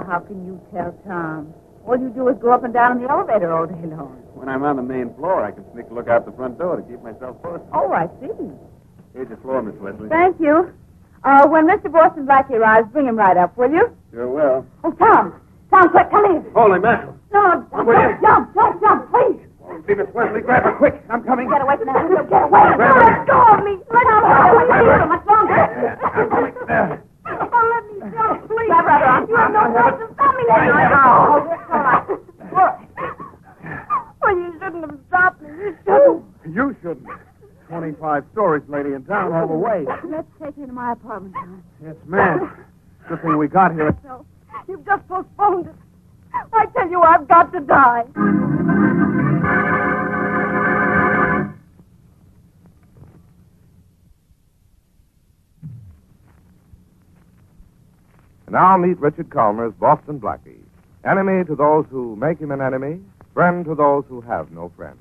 How can you tell, Tom? All you do is go up and down in the elevator all day long. When I'm on the main floor, I can sneak a look out the front door to keep myself posted. Oh, I see. Here's your floor, Miss Wesley. Thank you. When Mr. Boston Blackie arrives, bring him right up, will you? Sure will. Oh, Tom. Tom, quick, come here. Holy mackerel. No, don't jump, please. Oh, see, Miss Wesley, grab her quick. I'm coming. Get away from that window. Get away. Let go of me. Let go of me. Much longer. I'm coming. There. Oh, let me go, please. Grab her arm. You have no right to stop me now. All right. Well, you shouldn't have stopped me. You shouldn't. You shouldn't. 25 stories, lady, in town all the way. Let's take her to my apartment, Tom. Yes, ma'am. Good thing we got here. No, you've just postponed it. I tell you, I've got to die. Now meet Richard Calmer's Boston Blackie. Enemy to those who make him an enemy, friend to those who have no friend.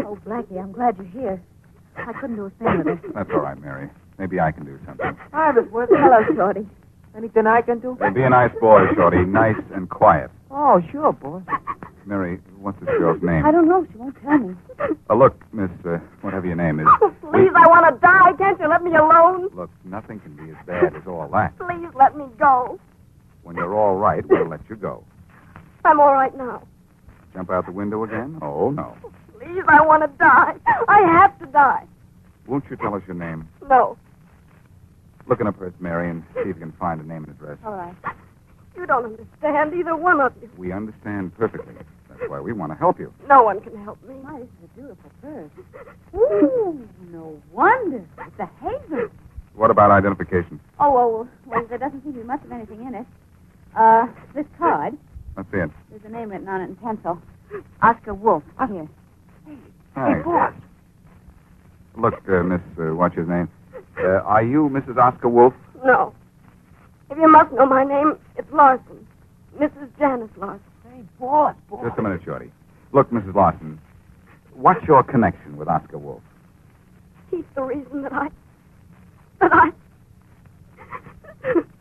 Oh, Blackie, I'm glad you're here. I couldn't do a thing with it. That's all right, Mary. Maybe I can do something. Hi, Miss Wesley. Hello, Shorty. Anything I can do? Hey, be a nice boy, Shorty. Nice and quiet. Oh, sure, boy. Mary, what's this girl's name? I don't know. She won't tell me. Look, Miss, whatever your name is. Please, I want to die. Can't you let me alone? Look, nothing can be as bad as all that. Please let me go. When you're all right, we'll let you go. I'm all right now. Jump out the window again? Oh, no. Please, I want to die. I have to die. Won't you tell us your name? No. Look in a purse, Mary, and see if you can find a name and address. All right. You don't understand, either one of you. We understand perfectly. That's why we want to help you. No one can help me. My, this is a beautiful purse. Ooh, no wonder. It's a hazel. What about identification? Well, there doesn't seem to be much of anything in it. This card, Let's see it. there's a name written on it in pencil. Oscar Wolfe. Here. Hi. boss. Look, Miss, what's your name? Are you Mrs. Oscar Wolfe? No. If you must know my name, it's Larson. Mrs. Janice Larson. Hey, boss. Just a minute, Shorty. Look, Mrs. Larson, what's your connection with Oscar Wolfe? He's the reason that I...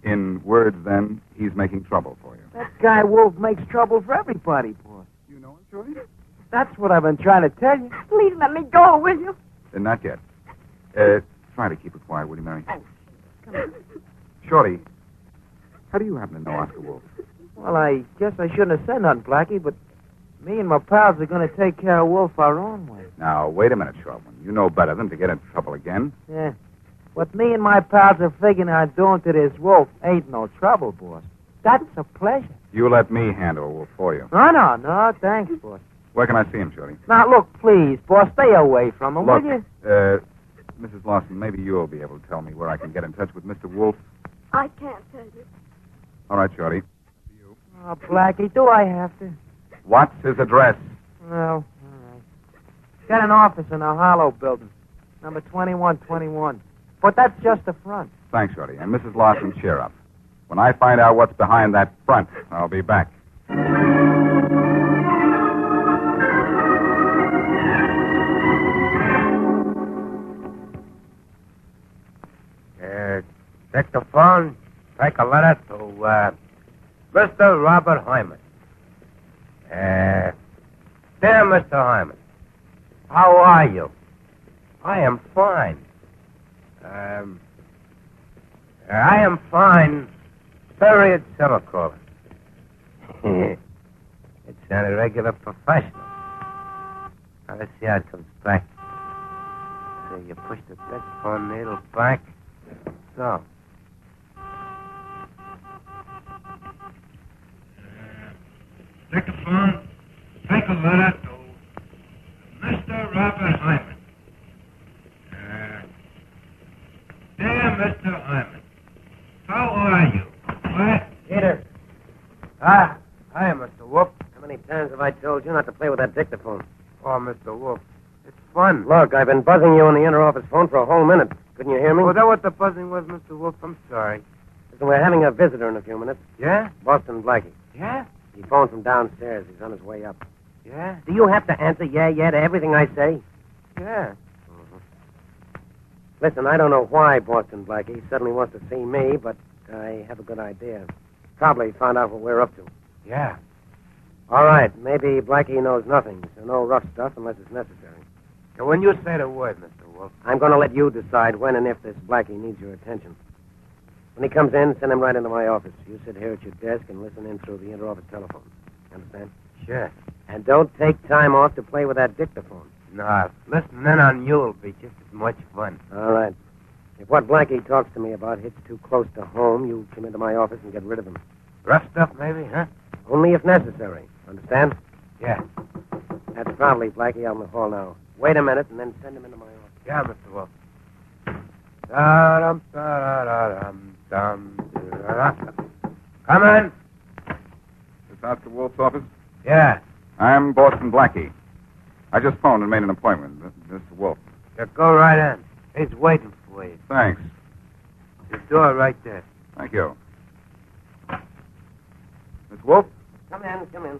In words, then, he's making trouble for you. That guy Wolf makes trouble for everybody, boss. You know him, Shorty? That's what I've been trying to tell you. Please let me go, will you? Not yet. Try to keep it quiet, will you, Mary? Oh, come on. Shorty, how do you happen to know Oscar Wolfe? Well, I guess I shouldn't have said nothing, Blackie, but me and my pals are going to take care of Wolf our own way. Now, wait a minute, Shortman. You know better than to get into trouble again. Yeah. What me and my pals are figuring on doing to this Wolf ain't no trouble, boss. That's a pleasure. You let me handle Wolfe for you. No, thanks, boss. Where can I see him, Shorty? Now, look, please, boss, stay away from him, Look, will you? Mrs. Lawson, maybe you'll be able to tell me where I can get in touch with Mr. Wolfe. I can't tell you. All right, Shorty. Oh, Blackie, do I have to? What's his address? Well, all right. Got an office in a hollow building, number 2121. But that's just the front. Thanks, Shorty. And Mrs. Lawson, cheer up. When I find out what's behind that front, I'll be back. Take the phone. Take a letter to Mr. Robert Hyman. Dear Mr. Hyman, how are you? I am fine. I am fine. Period, semicolon. It's a regular professional. Now, let's see how it comes back. So you push the desk phone needle back. So. Dictaphone, take a letter to Mr. Robert Hyman. Dear Mr. Hyman, how are you? What? Peter. Hi, Mr. Wolfe. How many times have I told you not to play with that dictaphone? Oh, Mr. Wolfe. It's fun. Look, I've been buzzing you on the inter-office phone for a whole minute. Couldn't you hear me? Was that what the buzzing was, Mr. Wolfe? I'm sorry. Listen, we're having a visitor in a few minutes. Yeah? Boston Blackie. Yeah? He phoned from downstairs. He's on his way up. Yeah? Do you have to answer yeah to everything I say? Yeah. Listen, I don't know why Boston Blackie suddenly wants to see me, but I have a good idea. Probably found out what we're up to. Yeah. All right, maybe Blackie knows nothing, so no rough stuff unless it's necessary. Now, when you say the word, Mr. Wolfe. I'm going to let you decide when and if this Blackie needs your attention. When he comes in, send him right into my office. You sit here at your desk and listen in through the inter-office telephone. Understand? Sure. And don't take time off to play with that dictaphone. No, listening in on you will be just as much fun. All right. If what Blackie talks to me about hits too close to home, you come into my office and get rid of him. Rough stuff, maybe, huh? Only if necessary. Understand? Yeah. That's probably Blackie out in the hall now. Wait a minute and then send him into my office. Yeah, Mr. Wolfe. Da-dum, da-da-dum, dum, da-da. Come in. Is Oscar Wolfe's office? Yeah. I'm Boston Blackie. I just phoned and made an appointment. Mr. Wolfe. Yeah, go right in. He's waiting for you. Thanks. The door right there. Thank you. Miss Wolfe, Come in.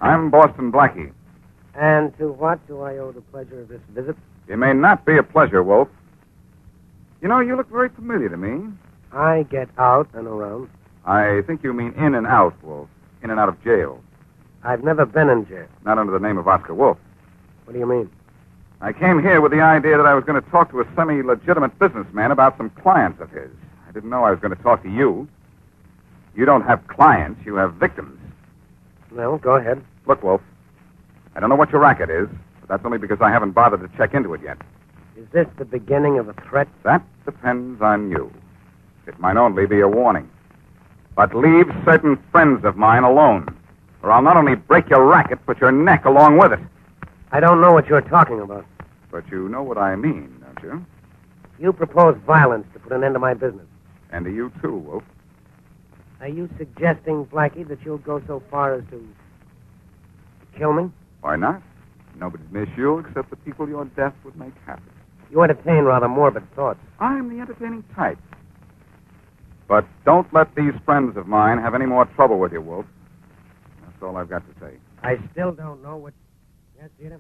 I'm Boston Blackie. And to what do I owe the pleasure of this visit? It may not be a pleasure, Wolfe. You know, you look very familiar to me. I get out and around. I think you mean in and out, Wolfe. In and out of jail. I've never been in jail. Not under the name of Oscar Wolfe. What do you mean? I came here with the idea that I was going to talk to a semi-legitimate businessman about some clients of his. I didn't know I was going to talk to you. You don't have clients, you have victims. Well, go ahead. Look, Wolfe, I don't know what your racket is, but that's only because I haven't bothered to check into it yet. Is this the beginning of a threat? That depends on you. It might only be a warning. But leave certain friends of mine alone, or I'll not only break your racket, but your neck along with it. I don't know what you're talking about. But you know what I mean, don't you? You propose violence to put an end to my business. And to you, too, Wolfe. Are you suggesting, Blackie, that you'll go so far as to kill me? Why not? Nobody'd miss you except the people your death would make happy. You entertain rather morbid thoughts. I'm the entertaining type. But don't let these friends of mine have any more trouble with you, Wolfe. That's all I've got to say. I still don't know what... Yes, Peter?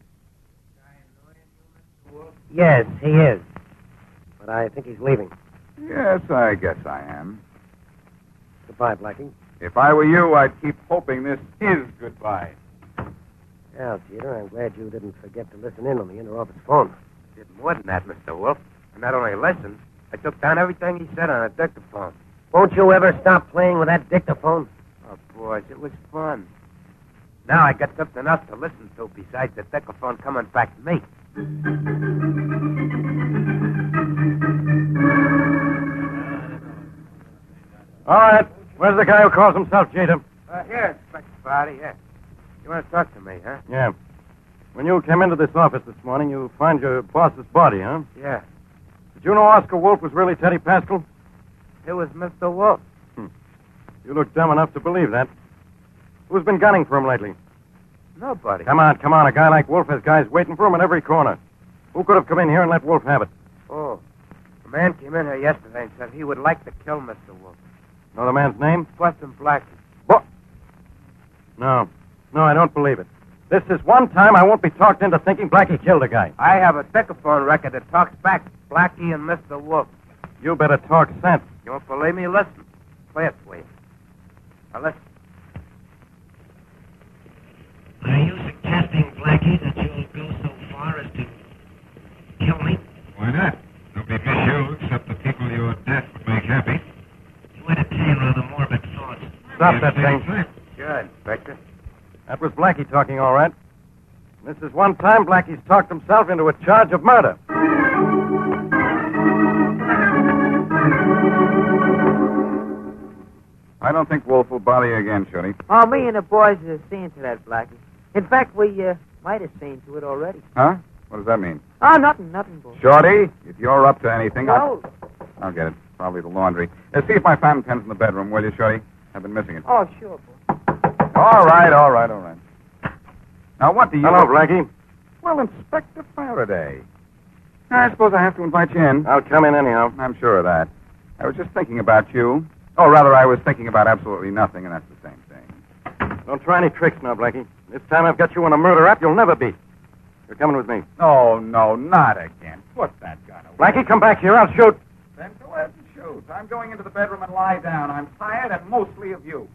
Yes, he is. But I think he's leaving. Yes, I guess I am. Goodbye, Blackie. If I were you, I'd keep hoping this is goodbye. Yeah, Peter, I'm glad you didn't forget to listen in on the inter-office phone. Did more than that, Mr. Wolfe. And not only listened, I took down everything he said on a dictaphone. Won't you ever stop playing with that dictaphone? Oh, boys, it was fun. Now I got something else to listen to besides the dictaphone coming back to me. All right. Where's the guy who calls himself Jeter? Here, Inspector Farraday, here. You want to talk to me, huh? Yeah. When you came into this office this morning, you find your boss's body, huh? Yeah. Did you know Oscar Wolfe was really Teddy Pascal? It was Mr. Wolfe. You look dumb enough to believe that. Who's been gunning for him lately? Nobody. Come on. A guy like Wolfe has guys waiting for him at every corner. Who could have come in here and let Wolfe have it? Oh. A man came in here yesterday and said he would like to kill Mr. Wolfe. Know the man's name? Boston Blackie. What? No, I don't believe it. This is one time I won't be talked into thinking Blackie killed a guy. I have a dictaphone record that talks back Blackie and Mr. Wolfe. You better talk sense. You won't believe me? Listen. Play it for you. Now listen. Are you suggesting, Blackie, that you'll go so far as to kill me? Why not? Nobody miss you except the people your death would make happy. You entertain rather morbid thoughts. Stop that thing. Sure, Inspector. That was Blackie talking, all right. This is one time Blackie's talked himself into a charge of murder. I don't think Wolfe will bother you again, Shorty. Oh, me and the boys are seeing to that, Blackie. In fact, we might have seen to it already. Huh? What does that mean? Oh, nothing, boy. Shorty, if you're up to anything, No. I'll get it. Probably the laundry. See if my fountain pen's in the bedroom, will you, Shorty? I've been missing it. Oh, sure, boy. All right. Now, what do you... Hello, Blackie. Well, Inspector Faraday. I suppose I have to invite you in. I'll come in anyhow. I'm sure of that. I was just thinking about you. Oh, rather, I was thinking about absolutely nothing, and that's the same thing. Don't try any tricks now, Blackie. This time I've got you on a murder rap you'll never beat. You're coming with me. Oh, no, not again. Put that gun away. Blackie, come back here. I'll shoot. Then go ahead and shoot. I'm going into the bedroom and lie down. I'm tired and mostly of you.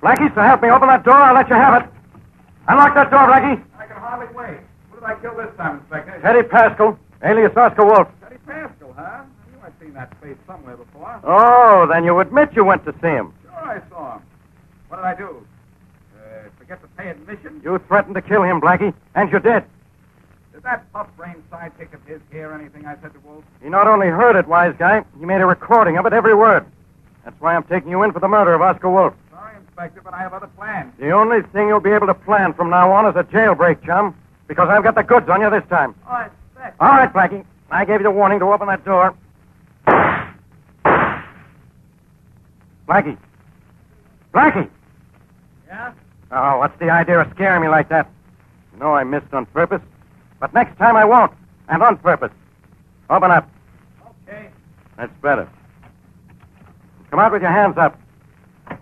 Blackie, so help me. Open that door. I'll let you have it. Unlock that door, Blackie. I can hardly wait. Who did I kill this time, Inspector? Teddy Pascal, alias Oscar Wolfe. Teddy Pascal, huh? I knew I'd seen that face somewhere before. Oh, then you admit you went to see him. Sure I saw him. What did I do? Forget to pay admission? You threatened to kill him, Blackie, and you did. Did that puff-brained sidekick of his hear anything I said to Wolfe? He not only heard it, wise guy, he made a recording of it, every word. That's why I'm taking you in for the murder of Oscar Wolfe. Sorry, Inspector, but I have other plans. The only thing you'll be able to plan from now on is a jailbreak, chum, because I've got the goods on you this time. Oh, Inspector. All right, Blackie. I gave you the warning to open that door. Blackie. Blackie! Yeah? Oh, what's the idea of scaring me like that? You know I missed on purpose. But next time I won't. And on purpose. Open up. Okay. That's better. Come out with your hands up. I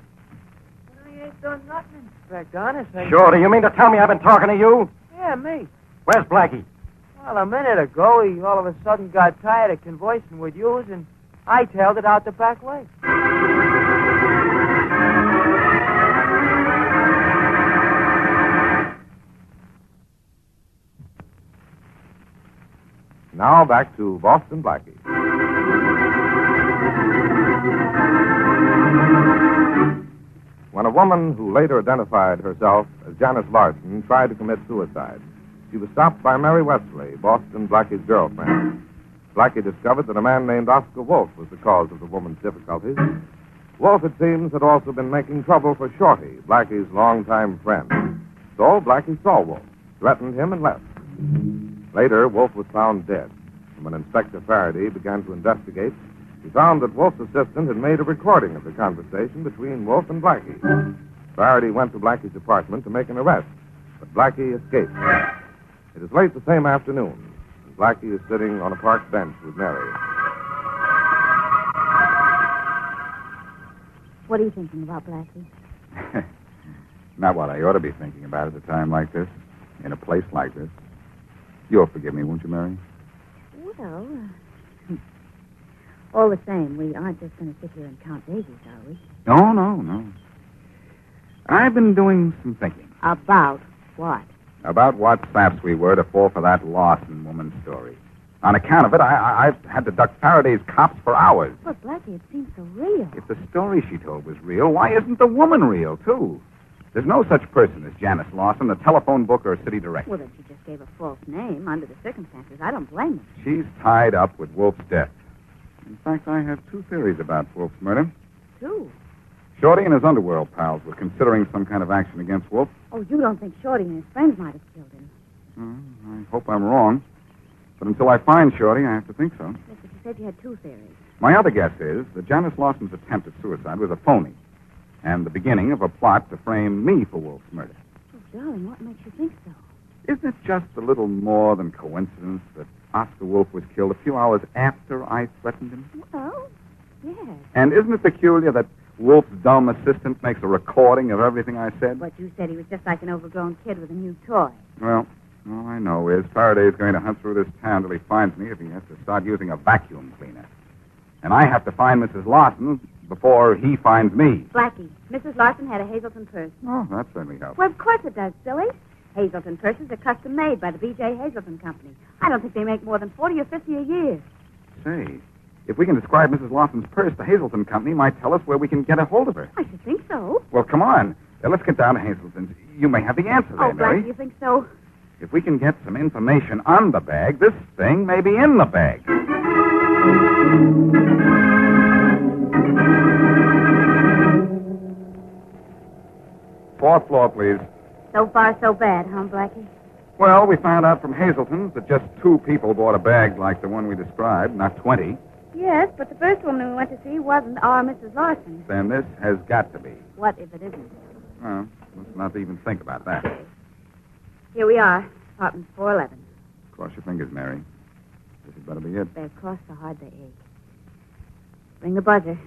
ain't done nothing, Inspector. Honest, Shorty, you mean to tell me I've been talking to you? Yeah, me. Where's Blackie? Well, a minute ago, he all of a sudden got tired of conversing with you, and I tailed it out the back way. Now back to Boston Blackie. When a woman who later identified herself as Janice Larson tried to commit suicide, she was stopped by Mary Wesley, Boston Blackie's girlfriend. Blackie discovered that a man named Oscar Wolfe was the cause of the woman's difficulties. Wolfe, it seems, had also been making trouble for Shorty, Blackie's longtime friend. So Blackie saw Wolfe, threatened him, and left. Later, Wolfe was found dead. And when Inspector Faraday began to investigate, he found that Wolfe's assistant had made a recording of the conversation between Wolfe and Blackie. Faraday went to Blackie's apartment to make an arrest, but Blackie escaped. It is late the same afternoon, and Blackie is sitting on a park bench with Mary. What are you thinking about, Blackie? Not what I ought to be thinking about at a time like this, in a place like this. You'll forgive me, won't you, Mary? Well, all the same, we aren't just going to sit here and count daisies, are we? No. I've been doing some thinking. About what? About what saps we were to fall for that Lawson woman's story. On account of it, I've had to duck Faraday's cops for hours. But, Blackie, it seems so real. If the story she told was real, why isn't the woman real, too? There's no such person as Janice Lawson, a telephone book or a city director. Well, then she just gave a false name under the circumstances. I don't blame her. She's tied up with Wolfe's death. In fact, I have two theories about Wolfe's murder. Two? Shorty and his underworld pals were considering some kind of action against Wolfe. Oh, you don't think Shorty and his friends might have killed him? I hope I'm wrong. But until I find Shorty, I have to think so. Yes, but you said you had two theories. My other guess is that Janice Lawson's attempt at suicide was a phony, and the beginning of a plot to frame me for Wolfe's murder. Oh, darling, what makes you think so? Isn't it just a little more than coincidence that Oscar Wolfe was killed a few hours after I threatened him? Well, yes. And isn't it peculiar that Wolfe's dumb assistant makes a recording of everything I said? But you said he was just like an overgrown kid with a new toy. Well, all I know is Faraday is going to hunt through this town till he finds me if he has to start using a vacuum cleaner. And I have to find Mrs. Lawson before he finds me. Blackie, Mrs. Larson had a Hazelton purse. Oh, that certainly helps. Well, of course it does, silly. Hazelton purses are custom made by the B.J. Hazelton Company. I don't think they make more than 40 or 50 a year. Say, if we can describe Mrs. Lawson's purse, the Hazelton Company might tell us where we can get a hold of her. I should think so. Well, come on. Let's get down to Hazelton's. You may have the answer there, Oh, Mary. Blackie, you think so? If we can get some information on the bag, this thing may be in the bag. 4th floor, please. So far, so bad, huh, Blackie? Well, we found out from Hazelton's that just 2 people bought a bag like the one we described, not 20. Yes, but the first woman we went to see wasn't our Mrs. Larson. Then this has got to be. What if it isn't? Well, let's not even think about that. Here we are, apartment 411. Cross your fingers, Mary. This had better be it. They're crossed so hard they ache. Ring the buzzer.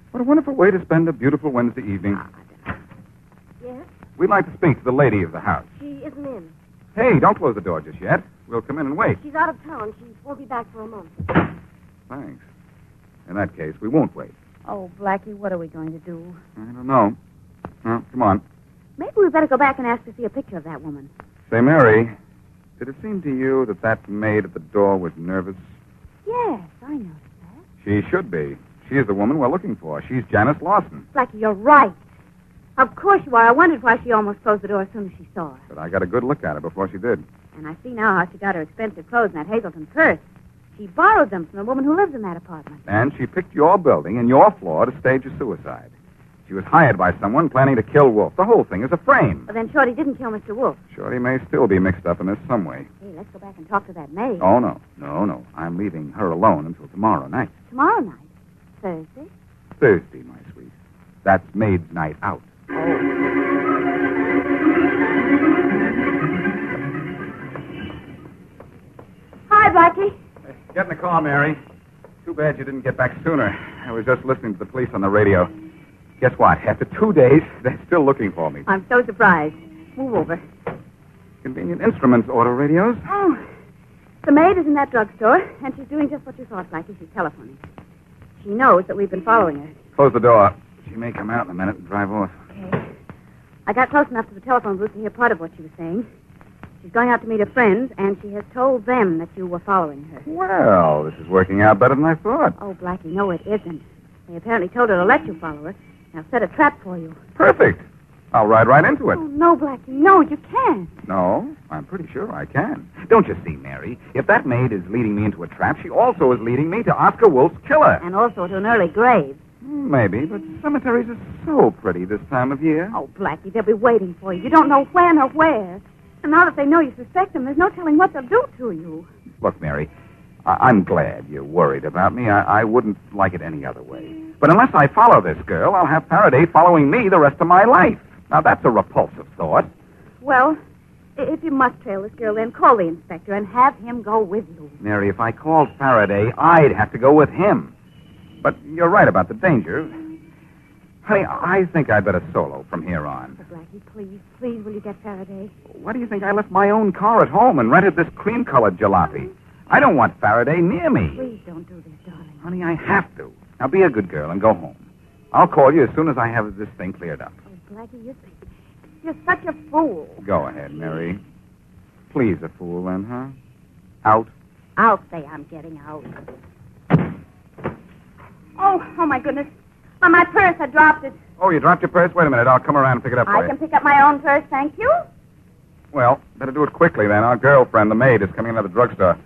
What a wonderful way to spend a beautiful Wednesday evening. Yes? We'd like to speak to the lady of the house. She isn't in. Hey, don't close the door just yet. We'll come in and wait. She's out of town. She won't be back for a month. Thanks. In that case, we won't wait. Oh, Blackie, what are we going to do? I don't know. Well, come on. Maybe we better go back and ask to see a picture of that woman. Say, Mary, did it seem to you that that maid at the door was nervous? Yes, I noticed that. She should be. She is the woman we're looking for. She's Janice Lawson. Blackie, you're right. Of course you are. I wondered why she almost closed the door as soon as she saw us. But I got a good look at her before she did. And I see now how she got her expensive clothes in that Hazelton purse. She borrowed them from the woman who lives in that apartment. And she picked your building and your floor to stage a suicide. She was hired by someone planning to kill Wolfe. The whole thing is a frame. But then Shorty didn't kill Mr. Wolfe. Shorty may still be mixed up in this some way. Hey, let's go back and talk to that maid. Oh, no. No. I'm leaving her alone until tomorrow night. Tomorrow night? Thursday? Thursday, my sweet. That's maid's night out. Hi, Blackie. Get in the car, Mary. Too bad you didn't get back sooner. I was just listening to the police on the radio. Guess what? After 2 days, they're still looking for me. I'm so surprised. Move over. Convenient instruments, auto radios. Oh, the maid is in that drugstore, and she's doing just what you thought, Blackie. She's telephoning. She knows that we've been following her. Close the door. She may come out in a minute and drive off. Okay. I got close enough to the telephone booth to hear part of what she was saying. She's going out to meet her friends, and she has told them that you were following her. Well, this is working out better than I thought. Oh, Blackie, no, it isn't. They apparently told her to let you follow her. Now set a trap for you. Perfect. I'll ride right into it. Oh, no, Blackie, no, you can't. No, I'm pretty sure I can. Don't you see, Mary? If that maid is leading me into a trap, she also is leading me to Oscar Wolfe's killer. And also to an early grave. Maybe, but cemeteries are so pretty this time of year. Oh, Blackie, they'll be waiting for you. You don't know when or where. And now that they know you suspect them, there's no telling what they'll do to you. Look, Mary, I'm glad you're worried about me. I wouldn't like it any other way. But unless I follow this girl, I'll have Farraday following me the rest of my life. Now, that's a repulsive thought. Well, if you must trail this girl, then call the inspector and have him go with you. Mary, if I called Farraday, I'd have to go with him. But you're right about the danger. Honey, I think I'd better solo from here on. But, Blackie, please, will you get Farraday? Why do you think I left my own car at home and rented this cream-colored jalopy? I don't want Farraday near me. Please don't do this, darling. Honey, I have to. Now, be a good girl and go home. I'll call you as soon as I have this thing cleared up. Oh, Blackie, you're such a fool. Go ahead, Mary. Please, a fool, then, huh? Out. I'll say I'm getting out. Oh, my goodness. My purse, I dropped it. Oh, you dropped your purse? Wait a minute. I'll come around and pick it up for I you. can pick up my own purse, thank you. Well, better do it quickly, then. Our girlfriend, the maid, is coming into the drugstore.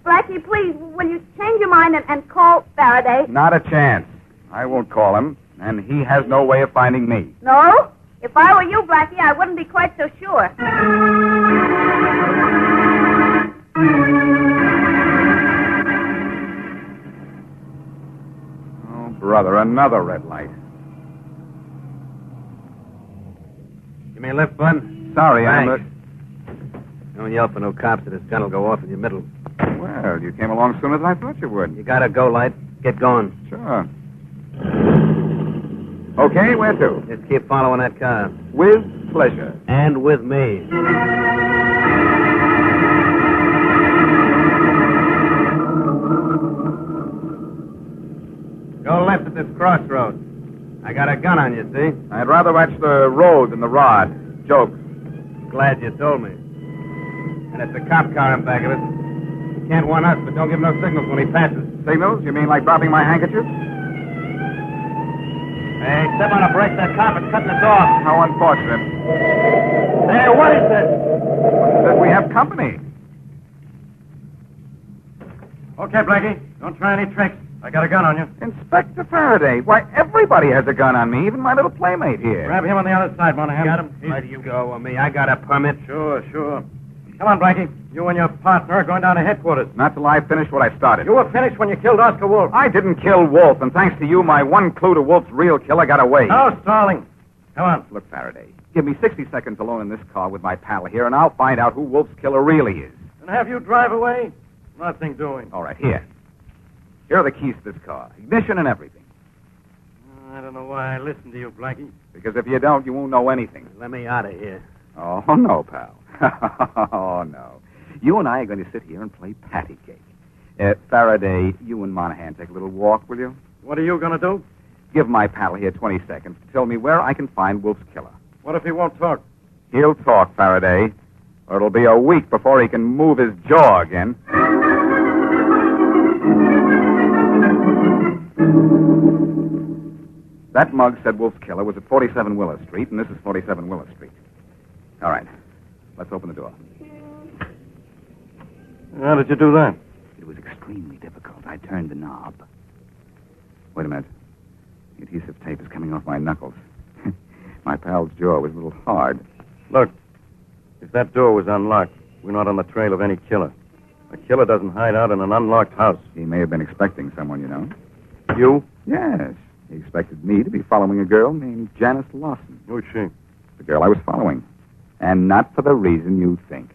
Blackie, please, will you change your mind and call Farraday? Not a chance. I won't call him, and he has no way of finding me. No? If I were you, Blackie, I wouldn't be quite so sure. Oh, brother, another red light. Give me a lift, bud. Sorry, I'm Thanks. Don't yell for no cops or this gun will go off in your middle. Well, you came along sooner than I thought you would. You gotta go, Light. Get going. Sure. Okay, where to? Just keep following that car. With pleasure. And with me. Go left at this crossroad. I got a gun on you, see? I'd rather watch the road than the rod. Joke. Glad you told me. And it's a cop car in back of it. He can't want us, but don't give no signals when he passes. Signals? You mean like dropping my handkerchief? Hey, step on a brake. That cop is cutting us off. How unfortunate. Hey, what is this? That we have company. Okay, Blackie. Don't try any tricks. I got a gun on you. Inspector Faraday. Why, everybody has a gun on me, even my little playmate here. Grab him on the other side, Monahan. Got him? Why do you go with me? I got a permit. Sure. Come on, Blackie. You and your partner are going down to headquarters. Not till I finish what I started. You were finished when you killed Oscar Wolfe. I didn't kill Wolfe, and thanks to you, my one clue to Wolfe's real killer got away. No stalling. Come on. Look, Faraday, give me 60 seconds alone in this car with my pal here, and I'll find out who Wolfe's killer really is. And have you drive away? Nothing doing. All right, here. Here are the keys to this car. Ignition and everything. I don't know why I listened to you, Blackie. Because if you don't, you won't know anything. Let me out of here. Oh, no, pal. Oh, no. You and I are going to sit here and play patty cake. Faraday, you and Monahan take a little walk, will you? What are you going to do? Give my pal here 20 seconds to tell me where I can find Wolfe's killer. What if he won't talk? He'll talk, Faraday, or it'll be a week before he can move his jaw again. That mug said Wolfe's killer was at 47 Willis Street, and this is 47 Willis Street. All right. Let's open the door. How did you do that? It was extremely difficult. I turned the knob. Wait a minute. The adhesive tape is coming off my knuckles. My pal's jaw was a little hard. Look, if that door was unlocked, we're not on the trail of any killer. A killer doesn't hide out in an unlocked house. He may have been expecting someone, you know. You? Yes. He expected me to be following a girl named Janice Lawson. Who's she? The girl I was following. And not for the reason you think.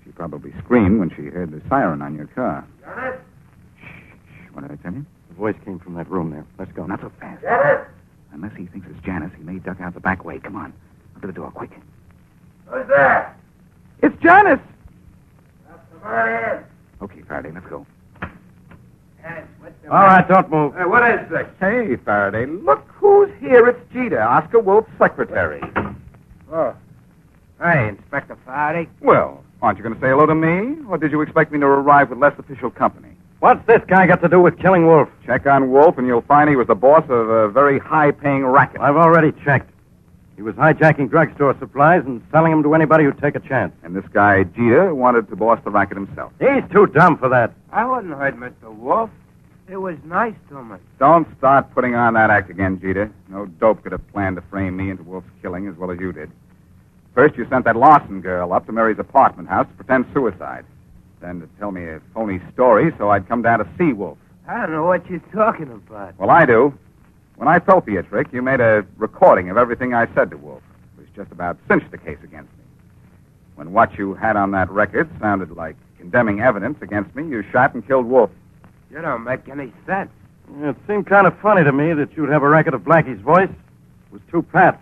She probably screamed when she heard the siren on your car. Janice? Shh. What did I tell you? The voice came from that room there. Let's go. Not so fast. Janice? Unless he thinks it's Janice, he may duck out the back way. Come on. Up to the door, quick. Who's there? It's Janice! Come on in. Okay, Faraday, let's go. Janice, what's the All right, don't move. Hey, what is this? Hey, Faraday, look who's here. It's Jeter, Oscar Wolfe's secretary. Oh. Hey, Inspector Faraday. Well, aren't you going to say hello to me? Or did you expect me to arrive with less official company? What's this guy got to do with killing Wolfe? Check on Wolfe, and you'll find he was the boss of a very high-paying racket. I've already checked. He was hijacking drugstore supplies and selling them to anybody who'd take a chance. And this guy, Jeter, wanted to boss the racket himself. He's too dumb for that. I wouldn't hurt Mr. Wolfe. It was nice to me. Don't start putting on that act again, Jeter. No dope could have planned to frame me into Wolfe's killing as well as you did. First, you sent that Lawson girl up to Mary's apartment house to pretend suicide. Then to tell me a phony story so I'd come down to see Wolfe. I don't know what you're talking about. Well, I do. When I fell for your trick, you made a recording of everything I said to Wolfe. It was just about cinched the case against me. When what you had on that record sounded like condemning evidence against me, you shot and killed Wolfe. You don't make any sense. It seemed kind of funny to me that you'd have a record of Blackie's voice. It was too pat.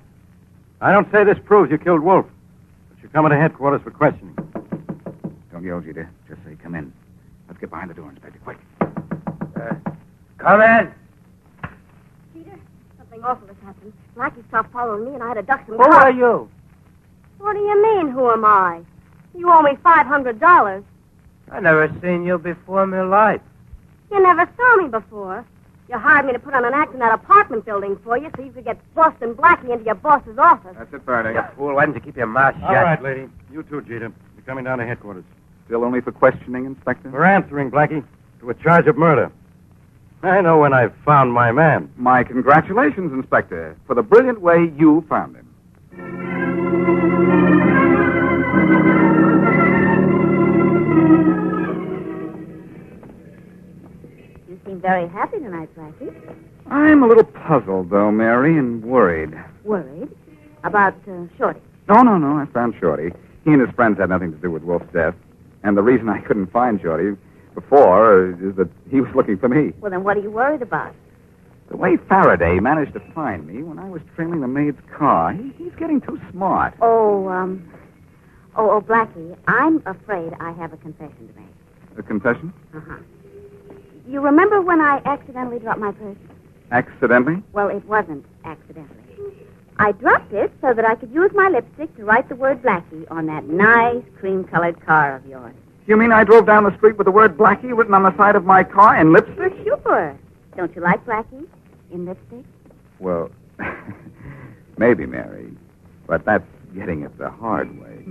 I don't say this proves you killed Wolfe, but you're coming to headquarters for questioning. Don't yell, Jeter. Just say, come in. Let's get behind the door, Inspector. Quick. Come in. Peter, something awful has happened. Blackie stopped following me, and I had to duck some Who are you? What do you mean, who am I? You owe me $500. I never seen you before in my life. You never saw me before. You hired me to put on an act in that apartment building for you so you could get Boston Blackie into your boss's office. That's it, Faraday. You fool, why didn't you keep your mouth shut? All right, lady. You too, Jeter. You're coming down to headquarters. Still only for questioning, Inspector? For answering, Blackie, to a charge of murder. I know when I've found my man. My congratulations, Inspector, for the brilliant way you found him. You seem very happy tonight, Blackie. I'm a little puzzled, though, Mary, and worried. Worried? About Shorty. No, I found Shorty. He and his friends had nothing to do with Wolfe's death. And the reason I couldn't find Shorty before is that he was looking for me. Well, then what are you worried about? The way Faraday managed to find me when I was trailing the maid's car, he's getting too smart. Oh, Blackie, I'm afraid I have a confession to make. A confession? Uh-huh. You remember when I accidentally dropped my purse? Accidentally? Well, it wasn't accidentally. I dropped it so that I could use my lipstick to write the word Blackie on that nice cream-colored car of yours. You mean I drove down the street with the word Blackie written on the side of my car in lipstick? Sure. Don't you like Blackie in lipstick? Well, maybe, Mary. But that's getting it the hard way.